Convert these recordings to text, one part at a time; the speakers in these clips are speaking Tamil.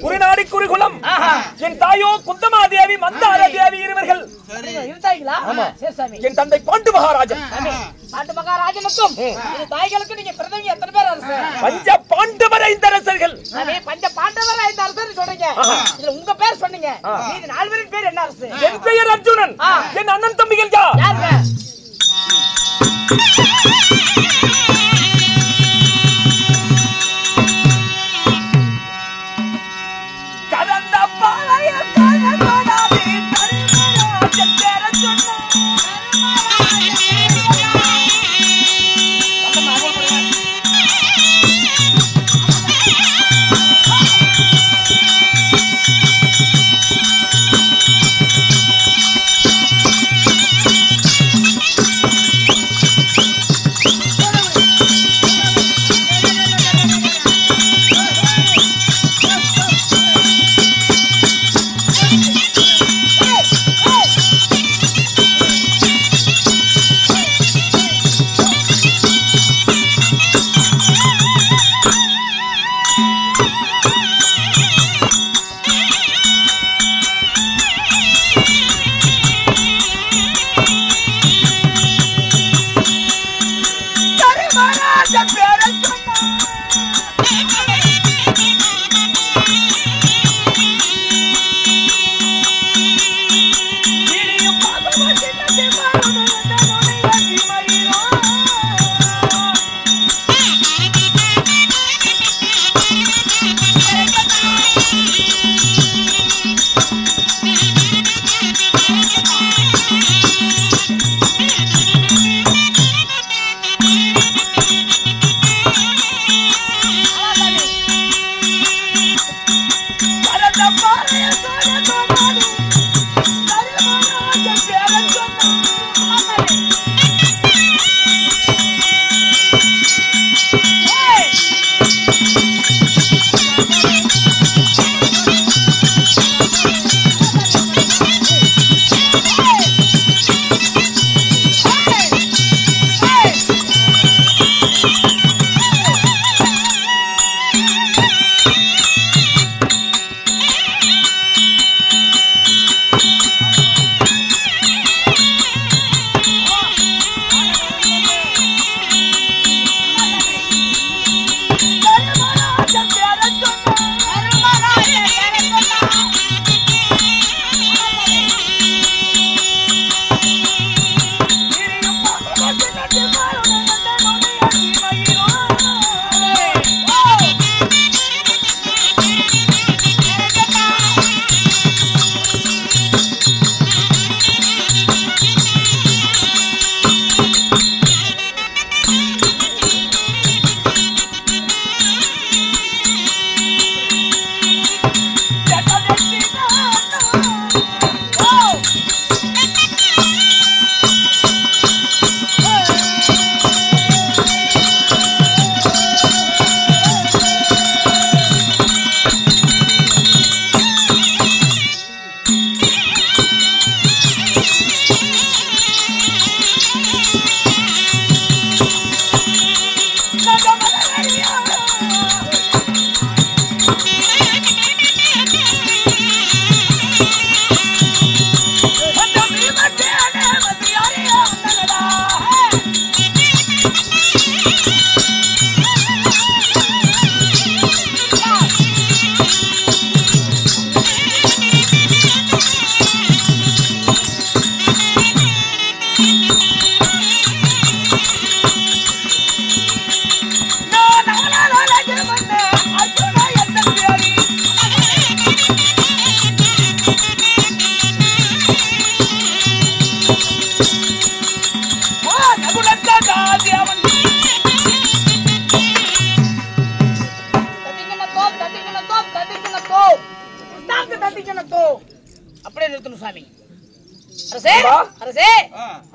குறிநாடி குறிகுலம். என் தாயோ குந்தமாதேவி, மந்தார தேவி இருவர்கள். என் தந்தை பாண்டு மகாராஜன். பாண்டு மகாராஜனுக்கும் இது தாய்களுக்கு நீங்க பிறந்தவங்க எத்தனை பேர் அரசு? பஞ்ச பாண்டவர் 5 அரசர்கள். பஞ்ச பாண்டவர் 5 அரசர் சொல்றீங்க. இதுல உங்க பேர் சொன்னீங்க. இது 4 பேரின் பேர் என்ன அரசு? என் பெயர் அர்ஜுனன். என் அண்ணன் தம்பிகள் யாருங்க?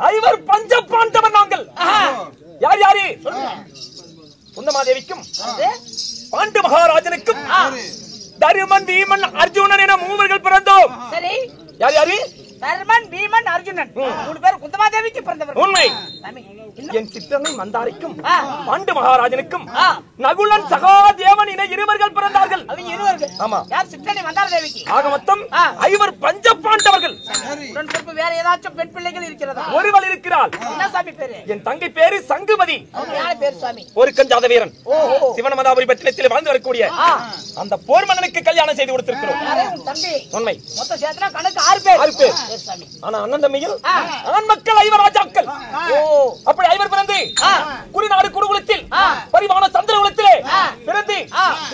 ஐவர் பஞ்ச பாண்டவர் நாங்கள். யார் யாரு? குந்தமாதேவிக்கும் பாண்டு மகாராஜனுக்கும் தருமன், பீமன், அர்ஜுனன் என 3 பேர்கள் பிறந்தோம். சரி, யார் யாரு? தருமன், பீமன், அர்ஜுனன் 3 பேர் குந்தமாதேவிக்கு பிறந்தவர்கள். உண்மை. என் சித்தனை மந்தாரிக்கும் பாண்டு மகாராஜனுக்கும் நகுலன், சகாதேவன் என 2 பேர்கள் பிறந்தார்கள். அவங்க ஆமா. யார் சிற்றனை மந்தார தேவிக்கு. ஆக மொத்தம் 5 பஞ்சபாண்டவர்கள். உடன் பிறப்பு வேற ஏதாச்சும் பெண் பிள்ளைகள் இருக்கிறதா? ஒருவள் இருக்கிறாள். என்ன சாமி பேரு? என் தங்கை பேரு சங்குமதி. அவங்க யார் பேர் சாமி? ஒரு கஞ்சாத வீரன். ஓஹோ. சிவனமதாபுரி பட்டினத்தில் வாழ்ந்து வரக்கூடிய அந்த போர் மன்னனுக்கு கல்யாணம் செய்து கொடுத்திருக்கிறோம். யாரே உன் தம்பி? உண்மை. மொத்தம் சேர்த்தா கணக்கு 6 பேர். 6 பேர். சரி சாமி. ஆனா அண்ணன் தம்பியில் ஆண் மக்கள் 5 ராஜாக்கள். ஓ. அப்படி 5 பிறந்து குடிநாடு குருகுலத்தில் பரிவான சந்திரகுலத்திலே பிறந்து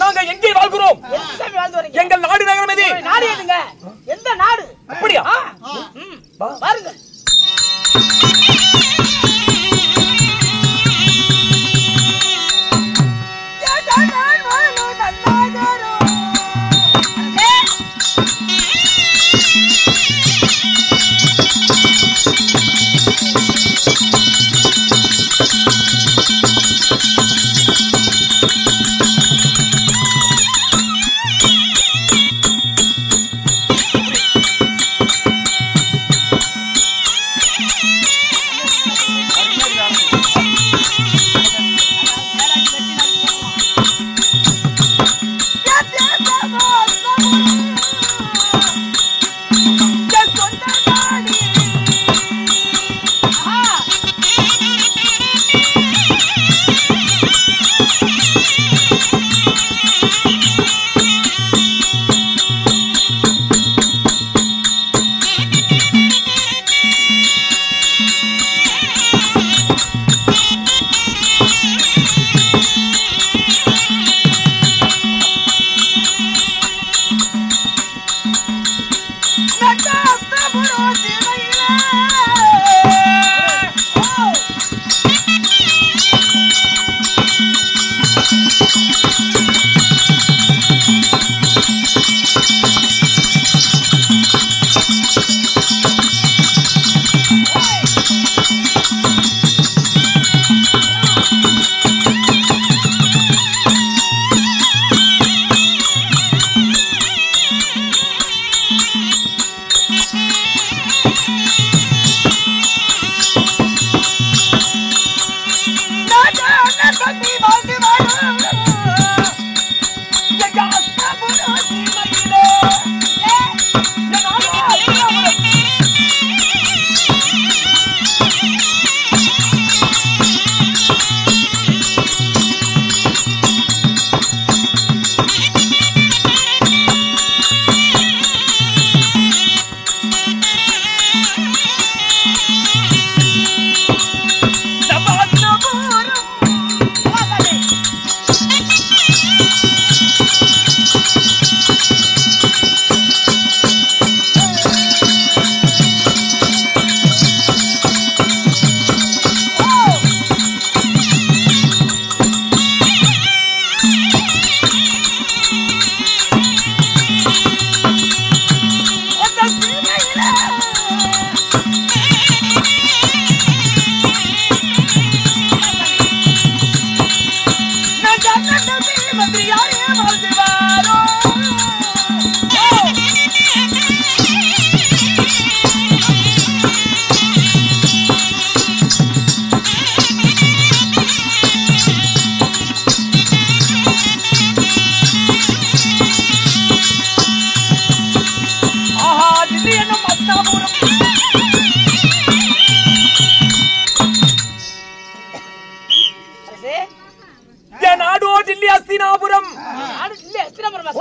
நாங்க எங்கே வாழ்கிறோம்? எந்த சாமி வாழ்ந்து வரீங்க? எங்கள் நாடு நகரம் எது? நாடு எதுங்க? எந்த நாடு? அப்படியா? பாருங்க.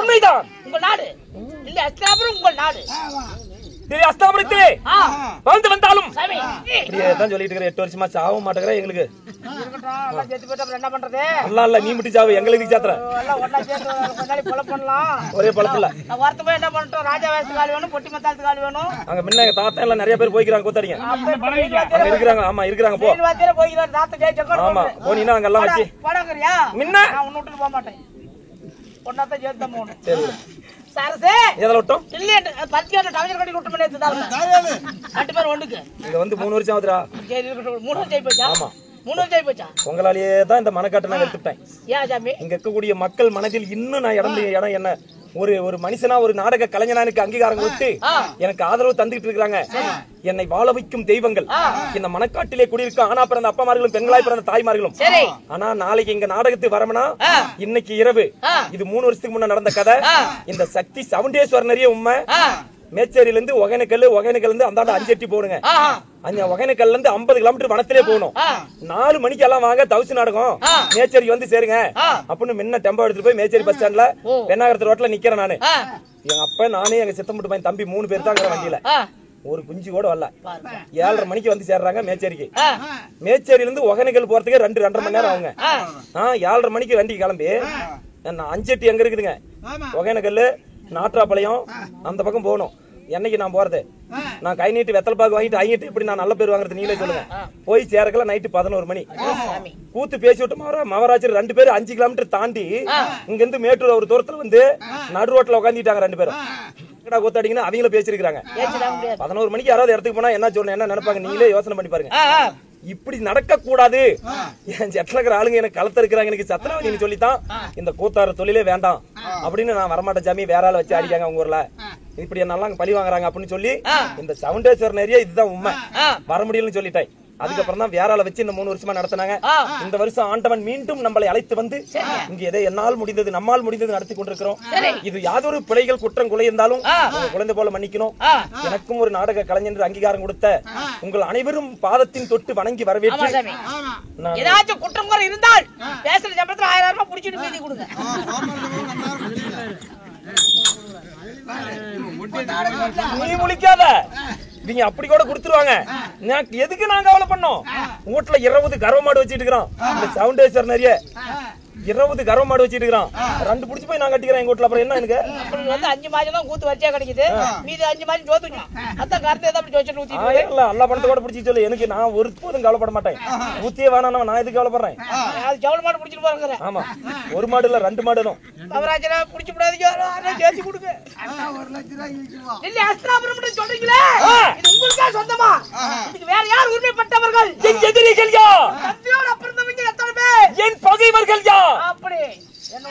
உண்மைதான். உங்கள் நாடு இல்ல அஸ்தாபுரம் உங்கள் நாடு. அஸ்தாபுரத்திலே வாழ்ந்து வந்தாலும் சாமி தான் சொல்லிட்டு இருக்கிற 8 வருஷமா சாவ மாட்டேங்கிற எங்களுக்கு. என்ன பண்றது? நல்லா இல்ல நீ மட்டும் சாவு எங்களுக்கு சாத்திர ஒரே பழப்பில்ல. வார்த்தை என்ன பண்ணிட்டோம்? ராஜா வேஷத்துக்கு ஆள் வேணும், பொட்டி மத்தாளத்துக்கு ஆள் வேணும். அங்க முன்ன எங்க தாத்தா எல்லாம் நிறைய பேர் போய்க்கிறாங்க கூத்தாடிங்க இருக்கிறாங்க. ஆமா இருக்கிறாங்க போ. போய்கிறார் தாத்தா ஜெயிச்ச. ஆமா போனீங்கன்னா அங்க எல்லாம் வச்சு போடாங்கறியா? முன்ன நான் உன்னை விட்டுட்டு போக மாட்டேன். பொண்ணாத்த ஜெயித்த மூணு சரி சாரசே எதல விட்டோம்? இல்ல பத்தியாட்ட டவஜர் கட்டி விட்டு பண்ணி தாங்க. 2 பேர் ஒண்ணுக்கு இங்க வந்து 3 வருஷம் ஆகுதுடா. சரி 3 வருஷம் ஜெயி போச்சா? ஆமா 3 வருஷம் ஜெயி போச்சா? உங்களாலேயே தான் இந்த மனக்காட்டை நான் எடுத்துட்டேன். ஏன் சாமி? இங்க இருக்கக்கூடிய மக்கள் மனதில் இன்னும் நான் இடம் என்ன ஒரு மனுஷனா ஒரு நாடக கலைஞனானுக்கு அங்கீகாரம் கொடுத்து எனக்கு ஆதரவு தந்துகிட்டு இருக்காங்க. என்னை வாழ வைக்கும் தெய்வங்கள் இந்த மனக்காட்டிலே குடியிருக்க ஆனா பிறந்த அப்பமார்களும் பெண்களாய் பிறந்த தாய்மார்களும். ஆனா நாளைக்கு இங்க நாடகத்துக்கு வரமனா இன்னைக்கு இரவு இது 3 வருஷத்துக்கு முன்ன நடந்த கதை. இந்த சக்தி சவுண்டேஸ்வரனரிய உண்மை. மேச்சேரியில இருந்து ஒகேனக்கல் இருந்து அந்தாண்ட 5 எட்டி போடுங்க. அந்த ஒகேனக்கல்ல இருந்து 50 கிலோமீட்டர் வனத்திலே போகணும். 4 மணிக்கு எல்லாம் வாங்க தவுசு நாடகம் மேச்சேரிக்கு வந்து சேருங்க அப்படின்னு முன்ன டெம்போ எடுத்துட்டு போய் மேச்சேரி பஸ் ஸ்டாண்ட்ல பெண்ணாகரத்து ரோட்ல நிக்கிறேன் நானு. எங்க அப்பா நானே எங்க சித்தம்பட்டு பையன் தம்பி 3 பேர் தான் வண்டியில. ஒரு குஞ்சு கூட வரல. 7:30 மணிக்கு வந்து சேர்றாங்க மேச்சேரிக்கு. மேச்சேரியில இருந்து ஒகேனக்கல் போறதுக்கு 2-2.5 மணி நேரம் ஆகுங்க. 7:30 மணிக்கு வண்டி கிளம்பி 5 எட்டி எங்க இருக்குதுங்க ஒகேனக்கல் நாற்றாப்பாளையம் அந்த பக்கம் போகணும். என்னைக்கு நான் போறது நான் கை நீட்டு வெத்தலை பாக்கு வாங்கிட்டு ஐட்டு எப்படி நான் நல்ல பேர் வாங்குறது நீங்களே சொல்லுங்க. போய் சேரக்கல நைட்டு 11 மணி கூத்து பேசி விட்டு மவராஜர் 2 பேரும் 5 கிலோமீட்டர் தாண்டி இங்க இருந்து மேட்டூர் ஒரு தூரத்துல வந்து நடு ரோட்ல உட்காந்துட்டாங்க 2 பேரும். கூத்தாடிங்கன்னா அவங்கள பேசிருக்காங்க. 11 மணிக்கு யாராவது இடத்துக்கு போனா என்ன சொல்லணும் என்ன நினைப்பாங்க நீங்களே யோசனை பண்ணி பாருங்க. இப்படி நடக்க கூடாது. என் செட்டில் இருக்கிற ஆளுங்க எனக்கு களத்த இருக்கிறாங்க எனக்கு சத்தனவதினு சொல்லித்தான் இந்த கூத்தார தொழிலே வேண்டாம் அப்படின்னு நான் வரமாட்டேன் சாமி வேற ஆளை வச்சு அடிக்காங்க உங்க ஊர்ல இப்படி என்னெல்லாம் பழி வாங்குறாங்க அப்படின்னு சொல்லி இந்த சவுண்டேஸ்வரன் ஏரியா இதுதான் உண்மை. வர முடியலன்னு சொல்லிட்டேன். அதுக்கப்புறம் தான் வேற ஆளை வச்சு இந்த 3 வருஷமா நடத்தினாங்க. இந்த வருஷம் ஆண்டவன் மீண்டும் நம்மளை அழைத்து வந்து இங்க எதை என்னால் முடிந்தது நம்மால் முடிந்தது நடத்தி கொண்டிருக்கிறோம். இது யாதொரு பிழைகள் குற்றம் குலை இருந்தாலும் குழந்தை போல மன்னிக்கணும். எனக்கும் ஒரு நாடக கலைஞர் அங்கீகாரம் கொடுத்த உங்கள் அனைவரும் பாதத்தின் தொட்டு வணங்கி வரவேற்று ஏதாச்சும் குற்றம் குறை இருந்தால் பேசுற சம்பளத்துல 1000 ரூபாய் புடிச்சிட்டு மீதி கொடுங்க. நீ முழிக்காத நீங்க அப்படி கூட கொடுத்துருவாங்க. எதுக்கு நாங்க கவலை பண்ணோம். வீட்டுல 20 கறவை மாடு வச்சிட்டு இருக்கிறோம். இந்த சவுண்டேஸ்வரன் நிறைய 20 கறவை மாடு வச்சிட்டு இருக்கிறோம். 2 புடிச்சு போய் நான் கட்டிக்கிறேன் எங்க வீட்டுல. அப்புறம் என்ன எனக்கு வந்து 5 மாசம் தான் கூத்து வச்சா கிடைக்குது. மீதி 5 மாசம் ஜோத்துங்க அதான் கருத்து ஏதாவது வச்சுட்டு ஊத்தி இல்ல எல்லா பணத்தை கூட பிடிச்சி சொல்லு. எனக்கு நான் ஒரு போதும் கவலைப்பட மாட்டேன். ஊத்தியே வேணாம் நான் எதுக்கு கவலைப்படுறேன். அது ஜவுள மாடு பிடிச்சிட்டு போறாங்க. ஆமா 1 மாடு இல்ல 2 மாடுனும் அவராஜனா புடிச்சு விடாதீங்க ஜேசி கொடுங்க. 1 லட்சம் ரூபாய் இல்ல அஸ்திராபுரம் சொல்றீங்களே இது உங்களுக்கே சொந்தமா? இதுக்கு வேற யார் உரிமைப்பட்டவர்கள்? என் எதிரிகள் யார்? சத்தியோட பிறந்தவங்க எத்தனை பேர்? என் பகைவர்கள் யார்? அப்படி என்ன